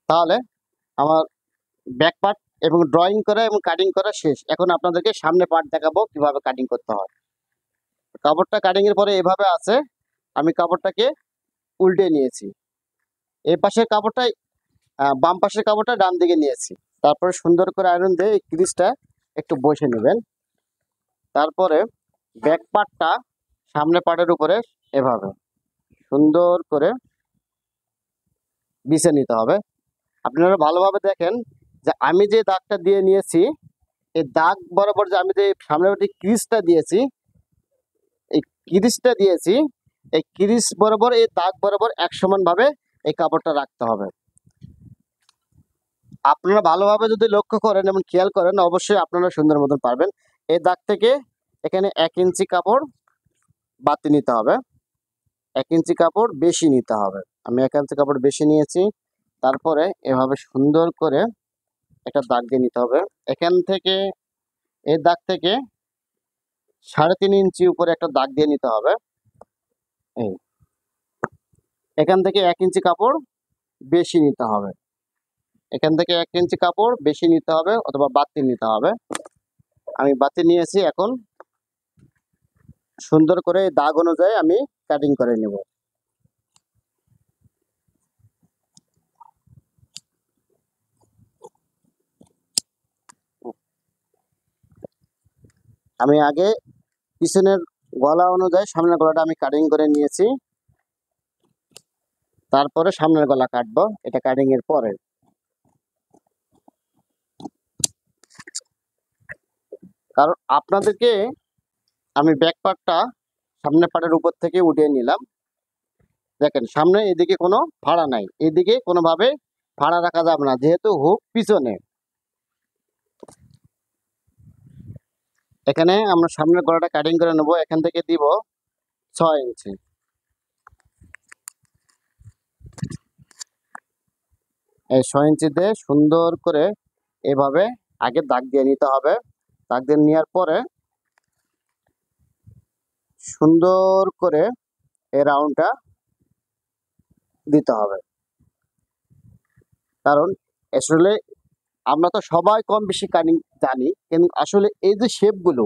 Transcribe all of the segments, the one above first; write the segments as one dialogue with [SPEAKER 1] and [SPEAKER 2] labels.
[SPEAKER 1] তাহলে আমার back part এবং ড্রয়িং করা এবং কাটিং করা শেষ। এখন আপনাদেরকে সামনে পার্ট দেখাবো কিভাবে কাটিং করতে হয়। কাপড়টা কাটিং এর পরে এভাবে আছে, আমি কাপড়টাকে উল্টে নিয়েছি। এই পাশের কাপড়টা বাম পাশের কাপড়টা ডান দিকে নিয়েছি। তারপরে সুন্দর করে আয়রন দিয়ে এই ক্রিজটা একটু বসে নেবেন। তারপরে ব্যাক পার্টটা সামনে পার্টের উপরে এভাবে সুন্দর করে বিছে নিতে হবে। আপনারা ভালোভাবে দেখেন যে আমি যে দাগটা দিয়ে নিয়েছি, এই দাগ বরাবর যে আমি যে সামনের যে ক্রিজটা দিয়েছি, এই ক্রিজটা দিয়েছি, এই ক্রিজ বরাবর এই দাগ বরাবর এক সমানভাবে এই কাপড়টা রাখতে হবে। আপনারা ভালোভাবে যদি লক্ষ্য করেন এবং খেয়াল করেন, অবশ্যই আপনারা সুন্দর মতন পারবেন। এই দাগ থেকে এখানে 1 ইঞ্চি কাপড় বাড়তি নিতে হবে, 1 ইঞ্চি কাপড় বেশি নিতে হবে। আমি 1 ইঞ্চি কাপড় বেশি নিয়েছি। তারপরে এভাবে সুন্দর করে একটা দাগ দিয়ে নিতে হবে। এখান থেকে এই দাগ থেকে 3.5 ইঞ্চি উপরে একটা দাগ দিয়ে নিতে হবে। এই এখান থেকে 1 ইঞ্চি কাপড় বেশি নিতে হবে, এখান থেকে 1 ইঞ্চি কাপড় বেশি নিতে হবে অথবা বাড়তি নিতে হবে। আমি বাড়তি নিয়েছি। এখন সুন্দর করে দাগ অনুযায়ী আমি কাটিং করে নেব। আমি আগে পিছনের গলা অনুযায়ী সামনের গলাটা আমি কাটিং করে নিয়েছি, তারপরে সামনের গলা কাটবো, এটা কাটিং এর পরে। কারণ আপনাদেরকে আমি ব্যাক পার্টটা সামনের পার্টের উপর থেকে উঠিয়ে নিলাম। দেখেন সামনে এদিকে কোনো ফাড়া নাই, এদিকে কোনোভাবে ফাড়া রাখা যাবে না যেহেতু হুক পিছনে। এখানে আমরা সামনের গলাটা কাটিং করে নেব। এখান থেকে দিব 6 ইঞ্চি। এই 6 ইঞ্চিতে সুন্দর করে এভাবে আগে দাগ দিয়ে নিতে হবে। দাগ দিয়ে নেওয়ার পরে সুন্দর করে এই রাউন্ডটা দিতে হবে। কারণ আসলে আমরা তো সবাই কম বেশি কাটিং জানি, কিন্তু আসলে এই যে শেপগুলো,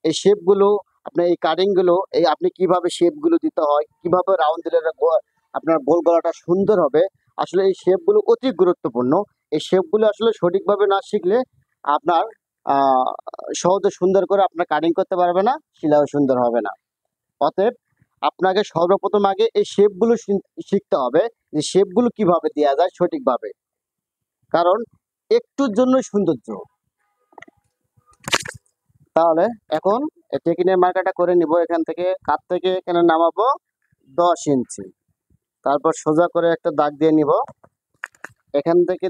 [SPEAKER 1] এই শেপগুলো আপনার এই কাটিংগুলো, এই আপনি কিভাবে শেপগুলো দিতে হয়, কিভাবে রাউন্ড দিলে আপনার গোল গলাটা সুন্দর হবে, আসলে এই শেপগুলো অতি গুরুত্বপূর্ণ। এই শেপগুলো আসলে সঠিকভাবে না শিখলে আপনার আহ, সহজে সুন্দর করে আপনার কাটিং করতে পারবে না, সেলাইও সুন্দর হবে না। অতএব আপনাকে সর্বপ্রথম আগে এই শেপগুলো শিখতে হবে যে শেপগুলো কিভাবে দেওয়া যায় সঠিকভাবে। কারণ একটুর জন্য সৌন্দর্য। তাহলে এখন টেকিনের মার্কাটা করে নিব। এখান থেকে কাত থেকে এখানে নামাবো 10 ইঞ্চি। তারপর সোজা করে একটা দাগ দিয়ে নিব। এখান থেকে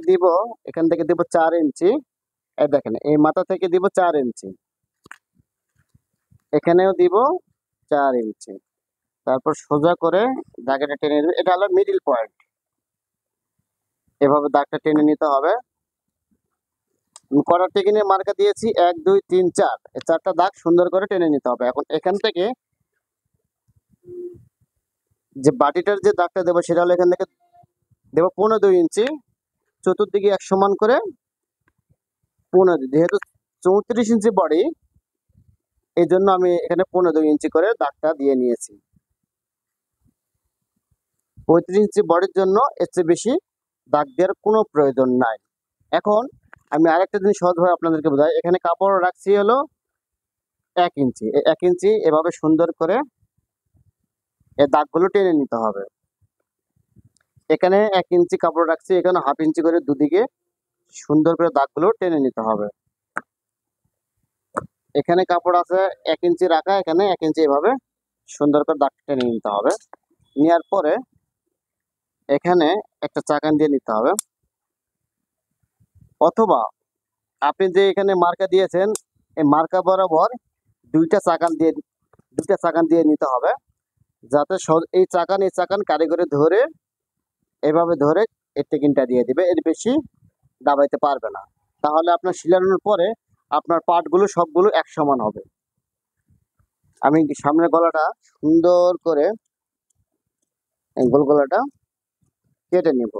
[SPEAKER 1] দিব 4 ইঞ্চি। এই দেখেন এই মাথা থেকে দিব 4 ইঞ্চি, এখানেও দিব 4 ইঞ্চি। তারপর সোজা করে দাগটা টেনে নেবে, এটা হলো মিডিল পয়েন্ট। এভাবে দাগটা টেনে নিতে হবে। করার টেকিনে মার্কা দিয়েছি 1 2 3 4, এই 4টা দাগ সুন্দর করে টেনে নিতে হবে। এখন এখান থেকে যে বাটিটার যে দাগটা দেবো সেটা হলো এখান থেকে দেবো 15 ইঞ্চি, চতুর্দিকে এক সমান করে 15, যেহেতু 34 ইঞ্চি বডি, এই জন্য আমি এখানে 15 ইঞ্চি করে দাগটা দিয়ে নিয়েছি। 35 ইঞ্চি বডির জন্য এর চেয়ে বেশি দাগ দেওয়ার কোনো প্রয়োজন নাই। এখন আমি আরেকটা জিনিস সহজভাবে আপনাদেরকে বোঝাই। এখানে কাপড় রাখছি হলো 1 ইঞ্চি, 1 ইঞ্চি এভাবে সুন্দর করে এই দাগগুলো টেনে নিতে হবে। এখানে 1 ইঞ্চি কাপড় রাখছি, এখানে হাফ ইঞ্চি করে দুদিকে সুন্দর করে দাগগুলো টেনে নিতে হবে। এখানে কাপড় আছে 1 ইঞ্চি রাখা, এখানে 1 ইঞ্চি এভাবে সুন্দর করে দাগ টেনে নিতে হবে। নেওয়ার পরে এখানে একটা চাকান দিয়ে নিতে হবে, অথবা আপনি যে এখানে মার্কা দিয়েছেন এই মার্কা বরাবর দুইটা চাকান দিয়ে নিতে হবে, যাতে এই চাকান কারিগরে ধরে এভাবে ধরে এর টেকিনটা দিয়ে দিবে, এর বেশি দাবাইতে পারবে না। তাহলে আপনার সিলানোর পরে আপনার পার্টগুলো সবগুলো এক সমান হবে। আমি সামনের গলাটা সুন্দর করে গোল গলাটা কেটে নিব।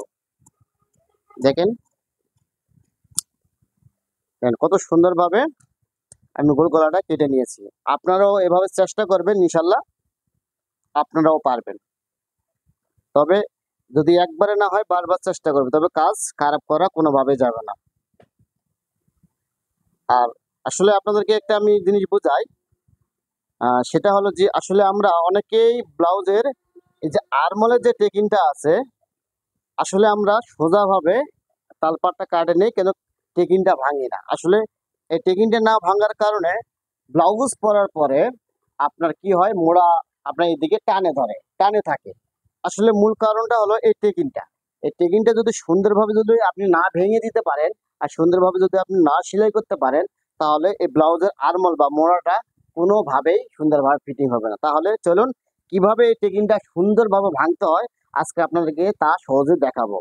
[SPEAKER 1] দেখেন দেখেন কত সুন্দরভাবে আমি গোল গলাটা কেটে নিয়েছি। আপনারাও এভাবে চেষ্টা করবেন, ইনশাল্লাহ আপনারাও পারবেন। তবে যদি একবারে না হয় বারবার চেষ্টা করবে, তবে কাজ খারাপ করা কোনোভাবে যাবে না। আর আসলে আপনাদেরকে একটা আমি জিনিস বোঝাই, সেটা হলো যে আসলে আমরা অনেকেই ব্লাউজের এই যে আরমলের যে টেকিংটা আছে, আসলে আমরা সোজাভাবে তালপাটটা কাটে নেই কেন, টেকিংটা ভাঙি না। আসলে এই টেকিংটা না ভাঙার কারণে ব্লাউজ পরার পরে আপনার কি হয়, মোড়া আপনার এদিকে টানে ধরে, টানে থাকে। আসলে মূল কারণটা হলো এই টেকিংটা। এই টেকিংটা যদি সুন্দরভাবে যদি আপনি না ভেঙে দিতে পারেন আর সুন্দরভাবে যদি আপনি না সেলাই করতে পারেন, তাহলে এই ব্লাউজের আরমল বা মোড়াটা কোনোভাবেই সুন্দরভাবে ফিটিং হবে না। তাহলে চলুন কিভাবে এই টেকিংটা সুন্দরভাবে ভাঙতে হয় আজকে আপনাদেরকে তা সহজে দেখাবো।